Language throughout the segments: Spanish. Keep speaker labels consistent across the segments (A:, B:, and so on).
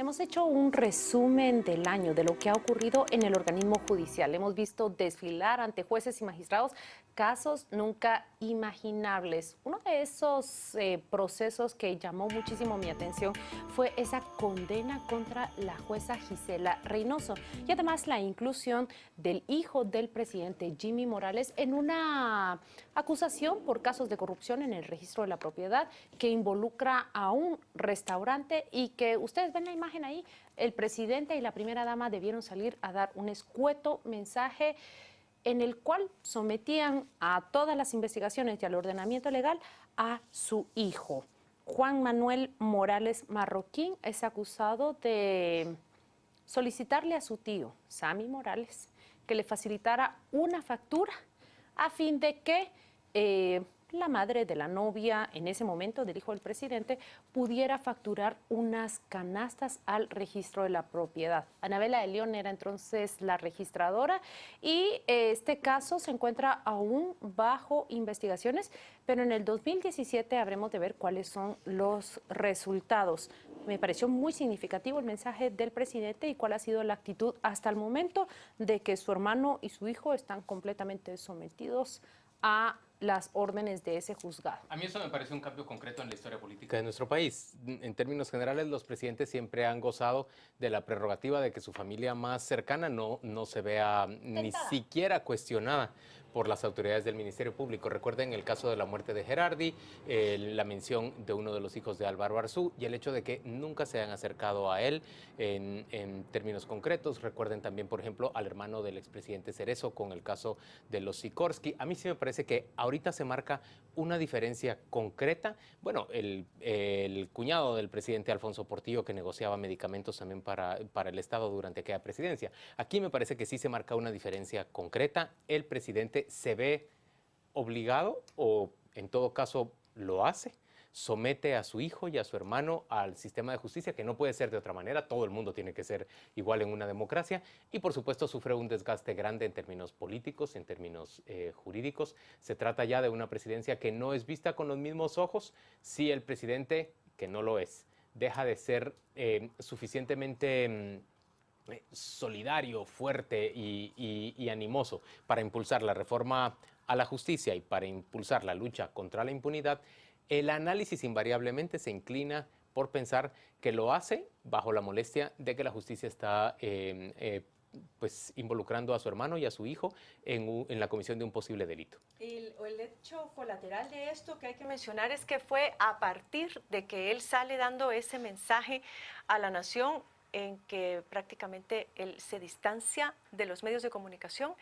A: Hemos hecho un resumen del año, de lo que ha ocurrido en el organismo judicial. Hemos visto desfilar ante jueces y magistrados casos nunca imaginables. Uno de esos procesos que llamó muchísimo mi atención fue esa condena contra la jueza Gisela Reynoso y además la inclusión del hijo del presidente Jimmy Morales en una acusación por casos de corrupción en el registro de la propiedad que involucra a un restaurante y que ustedes ven la imagen ahí, el presidente y la primera dama debieron salir a dar un escueto mensaje en el cual sometían a todas las investigaciones y al ordenamiento legal a su hijo. Juan Manuel Morales Marroquín es acusado de solicitarle a su tío, Sammy Morales, que le facilitara una factura a fin de que la madre de la novia, en ese momento del hijo del presidente, pudiera facturar unas canastas al registro de la propiedad. Anabela de León era entonces la registradora y este caso se encuentra aún bajo investigaciones, pero en el 2017 habremos de ver cuáles son los resultados. Me pareció muy significativo el mensaje del presidente y cuál ha sido la actitud hasta el momento de que su hermano y su hijo están completamente sometidos a las órdenes de ese juzgado.
B: A mí eso me parece un cambio concreto en la historia política de nuestro país. En términos generales, los presidentes siempre han gozado de la prerrogativa de que su familia más cercana no se vea ni siquiera cuestionada por las autoridades del Ministerio Público. Recuerden el caso de la muerte de Gerardi, la mención de uno de los hijos de Álvaro Arzú y el hecho de que nunca se han acercado a él en términos concretos. Recuerden también, por ejemplo, al hermano del expresidente Cerezo con el caso de los Sikorsky. A mí sí me parece que ahorita se marca una diferencia concreta. Bueno, el cuñado del presidente Alfonso Portillo, que negociaba medicamentos también para el Estado durante aquella presidencia. Aquí me parece que sí se marca una diferencia concreta. El presidente se ve obligado, o en todo caso lo hace, somete a su hijo y a su hermano al sistema de justicia, que no puede ser de otra manera. Todo el mundo tiene que ser igual en una democracia y, por supuesto, sufre un desgaste grande en términos políticos, en términos jurídicos. Se trata ya de una presidencia que no es vista con los mismos ojos si el presidente, que no lo es, deja de ser suficientemente solidario, fuerte y animoso para impulsar la reforma a la justicia y para impulsar la lucha contra la impunidad. El análisis invariablemente se inclina por pensar que lo hace bajo la molestia de que la justicia está pues involucrando a su hermano y a su hijo en la comisión de un posible delito.
C: El hecho colateral de esto que hay que mencionar es que fue a partir de que él sale dando ese mensaje a la nación en que prácticamente él se distancia de los medios de comunicación,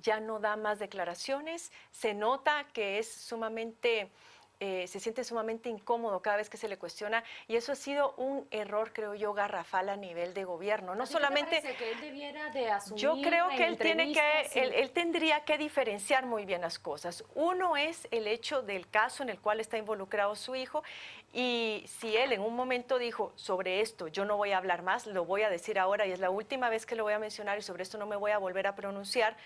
C: ya no da más declaraciones, se nota que es sumamente... se siente sumamente incómodo cada vez que se le cuestiona y eso ha sido un error, creo yo, garrafal a nivel de gobierno. No solamente
A: que él debiera de asumir.
C: Yo creo que él tendría que diferenciar muy bien las cosas. Uno es el hecho del caso en el cual está involucrado su hijo y si él en un momento dijo sobre esto yo no voy a hablar más, lo voy a decir ahora y es la última vez que lo voy a mencionar y sobre esto no me voy a volver a pronunciar,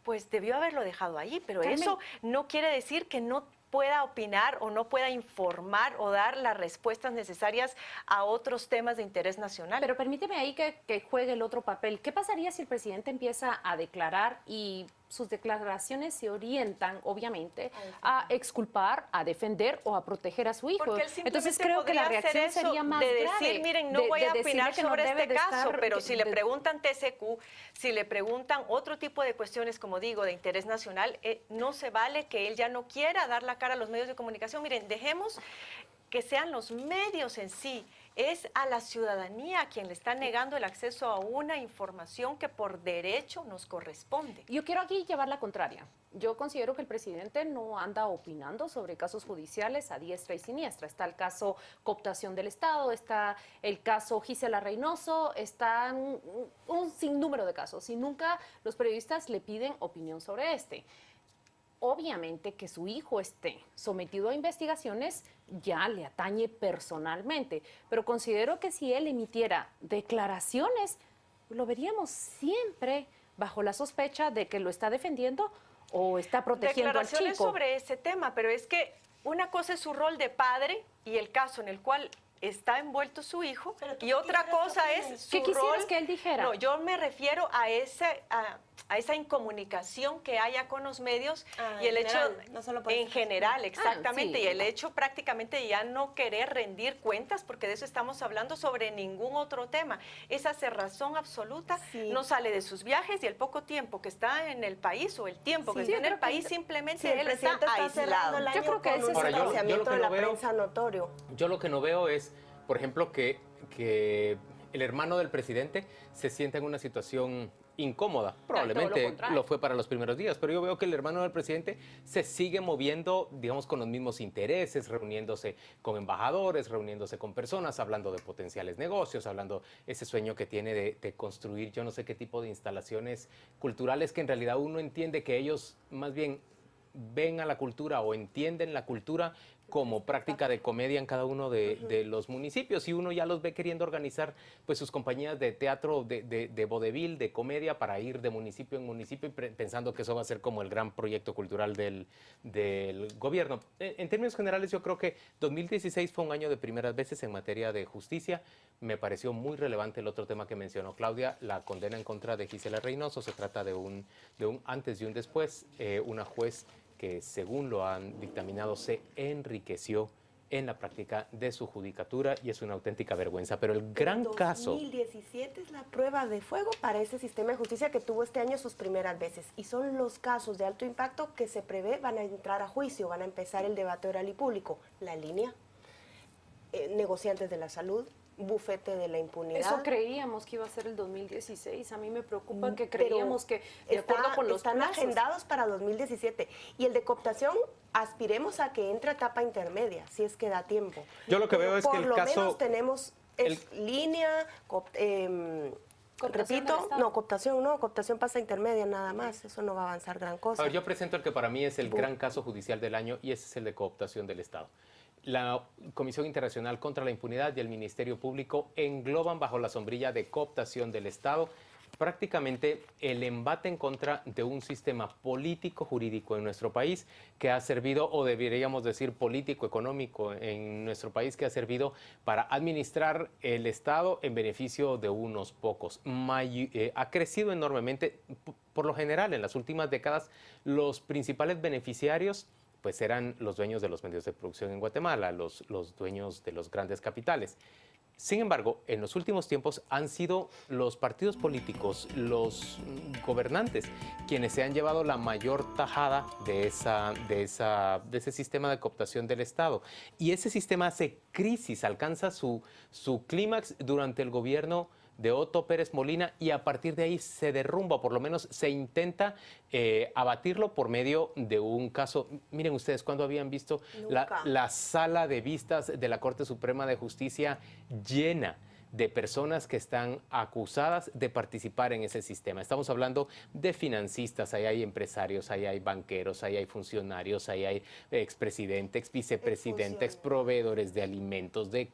C: pues debió haberlo dejado ahí, pero Carmen, eso no quiere decir que no pueda opinar o no pueda informar o dar las respuestas necesarias a otros temas de interés nacional.
A: Pero permíteme ahí que juegue el otro papel. ¿Qué pasaría si el presidente empieza a declarar y sus declaraciones se orientan, obviamente, a exculpar, a defender o a proteger a su hijo?
C: Porque él
A: entonces creo que la reacción sería más
C: de
A: grave.
C: Decir, miren, no voy a opinar sobre este caso, pero si le preguntan TCQ, si le preguntan otro tipo de cuestiones, como digo, de interés nacional, no se vale que él ya no quiera dar la cara a los medios de comunicación. Miren, dejemos que sean los medios en sí. Es a la ciudadanía a quien le está negando el acceso a una información que por derecho nos corresponde.
A: Yo quiero aquí llevar la contraria. Yo considero que el presidente no anda opinando sobre casos judiciales a diestra y siniestra. Está el caso cooptación del Estado, está el caso Gisela Reynoso, está un sinnúmero de casos y nunca los periodistas le piden opinión sobre este. Obviamente que su hijo esté sometido a investigaciones ya le atañe personalmente, pero considero que si él emitiera declaraciones, lo veríamos siempre bajo la sospecha de que lo está defendiendo o está protegiendo al chico.
C: Declaraciones sobre ese tema, pero es que una cosa es su rol de padre y el caso en el cual está envuelto su hijo
D: Pero tú
C: y
D: qué
C: otra
D: quisieras
C: cosa
D: que
C: es
D: opine?
C: su
A: ¿Qué quisieras
C: rol.
A: que él dijera?
C: No, yo me refiero a esa incomunicación que haya con los medios y el
D: en
C: hecho
D: general, no solo por
C: en
D: este caso.
C: general, exactamente,
A: sí.
C: y el hecho prácticamente ya no querer rendir cuentas, porque de eso estamos hablando sobre ningún otro tema. Esa cerrazón absoluta
D: Sí.
C: no sale de sus viajes y el poco tiempo que está en el país o el tiempo que
D: Sí,
C: está en
A: yo
C: el
A: creo que
C: país, simplemente
D: Sí, el
C: él
D: presidente
C: está
D: está cerrando el
C: aislado.
D: año
A: Yo creo que
D: con
A: ese
D: un
A: es
B: Ahora, yo lo
D: distanciamiento
B: que
D: de
B: no
D: la
B: veo-
D: prensa notorio.
B: Yo lo que no veo es, por ejemplo, que el hermano del presidente se sienta en una situación incómoda. Probablemente
A: contrario.
B: lo fue para los primeros días, pero yo veo que el hermano del presidente se sigue moviendo, digamos, con los mismos intereses, reuniéndose con embajadores, reuniéndose con personas, hablando de potenciales negocios, hablando ese sueño que tiene de construir yo no sé qué tipo de instalaciones culturales que en realidad uno entiende que ellos más bien ven a la cultura o entienden la cultura como práctica de comedia en cada uno de los municipios y uno ya los ve queriendo organizar pues sus compañías de teatro de vodevil, de comedia para ir de municipio en municipio y pensando que eso va a ser como el gran proyecto cultural del gobierno. En términos generales yo creo que 2016 fue un año de primeras veces en materia de justicia. Me pareció muy relevante el otro tema que mencionó Claudia, la condena en contra de Gisela Reynoso. Se trata de un antes y un después. Una juez que según lo han dictaminado se enriqueció en la práctica de su judicatura y es una auténtica vergüenza. Pero el gran caso...
D: 2017 es la prueba de fuego para ese sistema de justicia que tuvo este año sus primeras veces. Y son los casos de alto impacto que se prevé van a entrar a juicio, van a empezar el debate oral y público. La línea, negociantes de la salud, bufete de la impunidad.
A: Eso creíamos que iba a ser el 2016. A mí me preocupa que
D: Pero
A: creíamos que, de acuerdo con los
D: están
A: plazos,
D: agendados para 2017. Y el de cooptación, aspiremos a que entre a etapa intermedia, si es que da tiempo.
B: Yo lo que
D: Pero
B: veo es que el
D: por lo
B: caso-
D: menos tenemos línea,
A: Cooptación del Estado.
D: cooptación pasa intermedia nada más, eso no va a avanzar gran cosa.
B: A ver, yo presento el que para mí es el gran caso judicial del año y ese es el de cooptación del Estado. La Comisión Internacional contra la Impunidad y el Ministerio Público engloban bajo la sombrilla de cooptación del Estado prácticamente el embate en contra de un sistema político jurídico en nuestro país que ha servido, o deberíamos decir político económico en nuestro país, que ha servido para administrar el Estado en beneficio de unos pocos. Ha crecido enormemente. Por lo general, en las últimas décadas, los principales beneficiarios pues eran los dueños de los medios de producción en Guatemala, los dueños de los grandes capitales. Sin embargo, en los últimos tiempos han sido los partidos políticos, los gobernantes, quienes se han llevado la mayor tajada de ese sistema de cooptación del Estado. Y ese sistema hace crisis, alcanza su clímax durante el gobierno de Otto Pérez Molina y a partir de ahí se derrumba, por lo menos se intenta abatirlo por medio de un caso. Miren ustedes, ¿cuándo habían visto la sala de vistas de la Corte Suprema de Justicia llena de personas que están acusadas de participar en ese sistema? Estamos hablando de financistas, ahí hay empresarios, ahí hay banqueros, ahí hay funcionarios, ahí hay expresidente, exvicepresidente, exproveedores de alimentos, de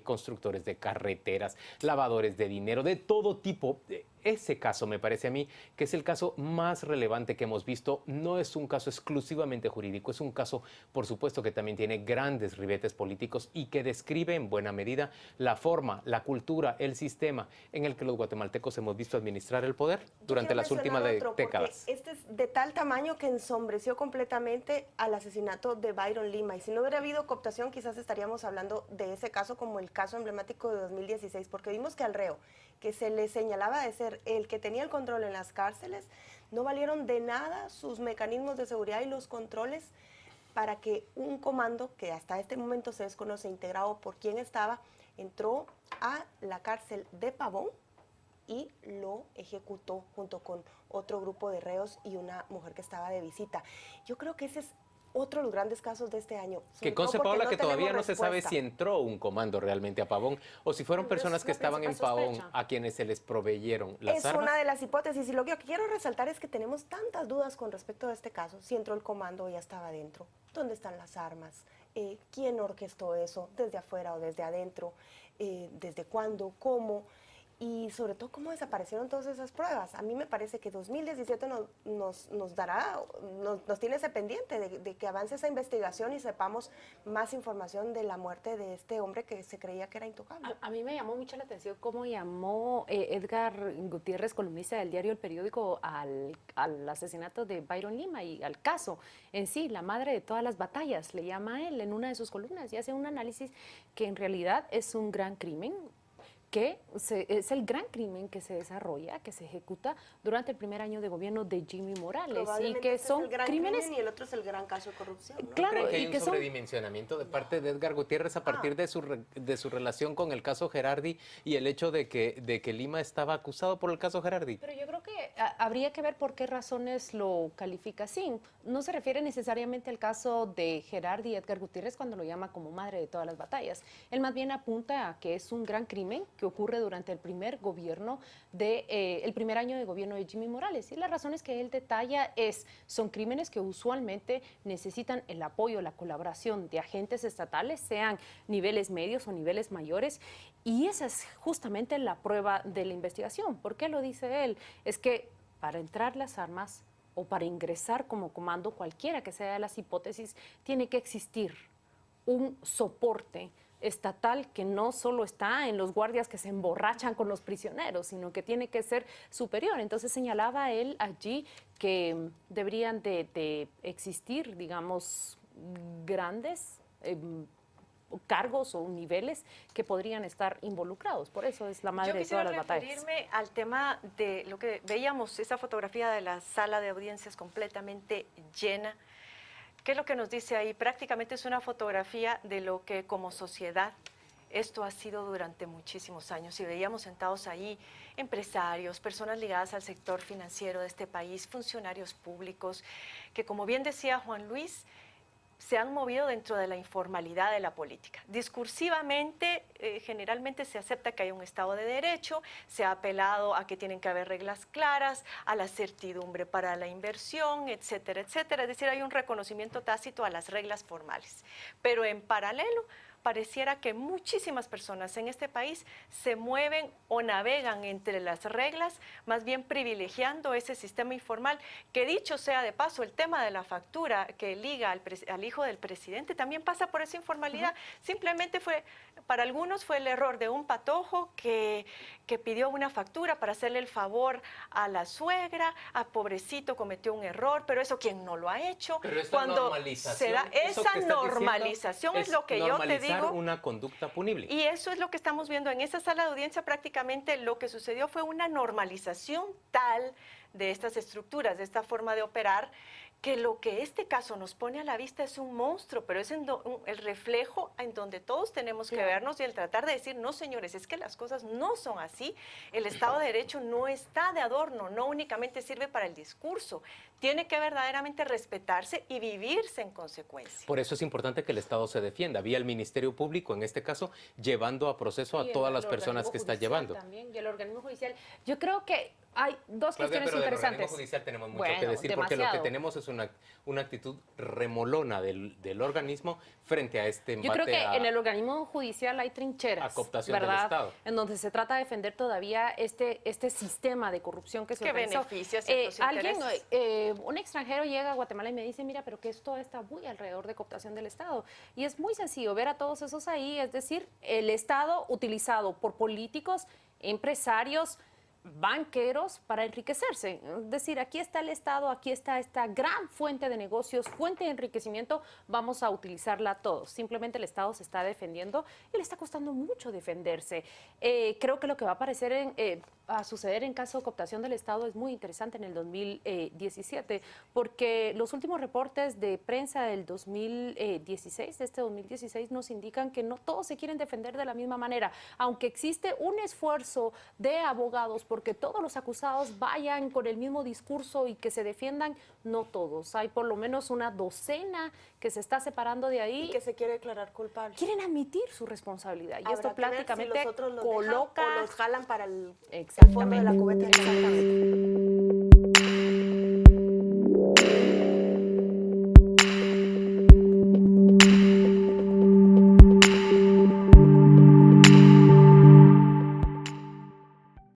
B: constructores de carreteras, lavadores de dinero, de todo tipo. Ese caso me parece a mí que es el caso más relevante que hemos visto. No es un caso exclusivamente jurídico, es un caso, por supuesto, que también tiene grandes ribetes políticos y que describe en buena medida la forma, la cultura, el sistema en el que los guatemaltecos hemos visto administrar el poder durante las últimas décadas.
D: Este es de tal tamaño que ensombreció completamente al asesinato de Byron Lima. Y si no hubiera habido cooptación, quizás estaríamos hablando de ese caso como el caso emblemático de 2016, porque vimos que al reo, que se le señalaba de ser el que tenía el control en las cárceles, no valieron de nada sus mecanismos de seguridad y los controles para que un comando, que hasta este momento se desconoce integrado por quién estaba, entró a la cárcel de Pavón y lo ejecutó junto con otro grupo de reos y una mujer que estaba de visita. Yo creo que ese es otro de los grandes casos de este año.
B: Que conste, Paola, que todavía no se sabe si entró un comando realmente a Pavón o si fueron personas que estaban en Pavón a quienes se les proveyeron las armas.
D: Es una de las hipótesis y lo que quiero resaltar es que tenemos tantas dudas con respecto a este caso. Si entró el comando o ya estaba adentro, ¿dónde están las armas? ¿Quién orquestó eso? ¿Desde afuera o desde adentro? ¿Desde cuándo? ¿Cómo? y sobre todo cómo desaparecieron todas esas pruebas. A mí me parece que 2017 nos tiene ese pendiente de que avance esa investigación y sepamos más información de la muerte de este hombre que se creía que era intocable.
A: A mí me llamó mucho la atención cómo llamó Edgar Gutiérrez, columnista del diario El Periódico, al asesinato de Byron Lima y al caso en sí, la madre de todas las batallas, le llama a él en una de sus columnas y hace un análisis que en realidad es un gran crimen, es el gran crimen que se desarrolla, que se ejecuta durante el primer año de gobierno de Jimmy Morales y que
D: ese
A: son
D: es el gran
A: crímenes
D: crimen y el otro es el gran caso de corrupción, ¿no?
A: Claro,
B: ¿Creen que hay
A: y
B: un
A: que son
B: sobredimensionamiento de parte de Edgar Gutiérrez a partir de su relación con el caso Gerardi y el hecho de que Lima estaba acusado por el caso Gerardi?
A: Pero yo creo que habría que ver por qué razones lo califica así. No se refiere necesariamente al caso de Gerardi y Edgar Gutiérrez cuando lo llama como madre de todas las batallas. Él más bien apunta a que es un gran crimen que ocurre durante el primer gobierno el primer año de gobierno de Jimmy Morales. Y las razones que él detalla son crímenes que usualmente necesitan el apoyo, la colaboración de agentes estatales, sean niveles medios o niveles mayores. Y esa es justamente la prueba de la investigación. ¿Por qué lo dice él? Es que para entrar las armas o para ingresar como comando, cualquiera que sea de las hipótesis, tiene que existir un soporte estatal que no solo está en los guardias que se emborrachan con los prisioneros, sino que tiene que ser superior. Entonces señalaba él allí que deberían de existir, digamos, grandes cargos o niveles que podrían estar involucrados. Por eso es la madre de todas las batallas.
C: Yo quisiera referirme al tema de lo que veíamos, esa fotografía de la sala de audiencias completamente llena. ¿Qué es lo que nos dice ahí? Prácticamente es una fotografía de lo que como sociedad esto ha sido durante muchísimos años y veíamos sentados ahí empresarios, personas ligadas al sector financiero de este país, funcionarios públicos, que como bien decía Juan Luis, se han movido dentro de la informalidad de la política. Discursivamente, generalmente se acepta que hay un Estado de Derecho, se ha apelado a que tienen que haber reglas claras, a la certidumbre para la inversión, etcétera, etcétera. Es decir, hay un reconocimiento tácito a las reglas formales. Pero en paralelo, pareciera que muchísimas personas en este país se mueven o navegan entre las reglas, más bien privilegiando ese sistema informal, que dicho sea de paso, el tema de la factura que liga al hijo del presidente también pasa por esa informalidad. Simplemente para algunos fue el error de un patojo que pidió una factura para hacerle el favor a la suegra, a pobrecito cometió un error, pero eso ¿quién no lo ha hecho?
B: Pero esta
C: Cuando
B: normalización,
C: se da esa normalización es lo que yo te digo.
B: Una conducta punible.
C: Y eso es lo que estamos viendo en esa sala de audiencia. Prácticamente lo que sucedió fue una normalización tal de estas estructuras, de esta forma de operar, que lo que este caso nos pone a la vista es un monstruo, pero es el reflejo en donde todos tenemos que vernos y el tratar de decir, no señores, es que las cosas no son así, el Estado de Derecho no está de adorno, no únicamente sirve para el discurso, tiene que verdaderamente respetarse y vivirse en consecuencia.
B: Por eso es importante que el Estado se defienda, vía el Ministerio Público, en este caso, llevando a proceso a todas las personas que está llevando.
A: También, y el organismo judicial. Yo creo que hay dos cuestiones
B: pero
A: interesantes.
B: Del organismo judicial tenemos mucho que decir, porque lo que tenemos es una actitud remolona del organismo frente a este embate.
A: Yo creo que en el organismo judicial hay trincheras,
B: a cooptación
A: ¿verdad?
B: del Estado.
A: En donde se trata de defender todavía este sistema de corrupción que se organizó.
C: Beneficia ciertos intereses.
A: Un extranjero llega a Guatemala y me dice, mira, pero que esto está muy alrededor de cooptación del Estado. Y es muy sencillo ver a todos esos ahí, es decir, el Estado utilizado por políticos, empresarios, banqueros para enriquecerse. Es decir, aquí está el Estado, aquí está esta gran fuente de negocios, fuente de enriquecimiento, vamos a utilizarla todos. Simplemente el Estado se está defendiendo y le está costando mucho defenderse. Creo que lo que va a suceder en caso de cooptación del Estado es muy interesante en el 2017, porque los últimos reportes de prensa del 2016, de este 2016, nos indican que no todos se quieren defender de la misma manera, aunque existe un esfuerzo de abogados porque todos los acusados vayan con el mismo discurso y que se defiendan, no todos. Hay por lo menos una docena que se está separando de ahí.
D: Y que se quiere declarar culpable.
A: Quieren admitir su responsabilidad. Y
D: Habrá
A: esto
D: que ver
A: prácticamente
D: si los otros los
A: coloca...
D: dejan o los jalan para el
A: Exactamente.
D: fondo de la cubeta.
A: Exactamente.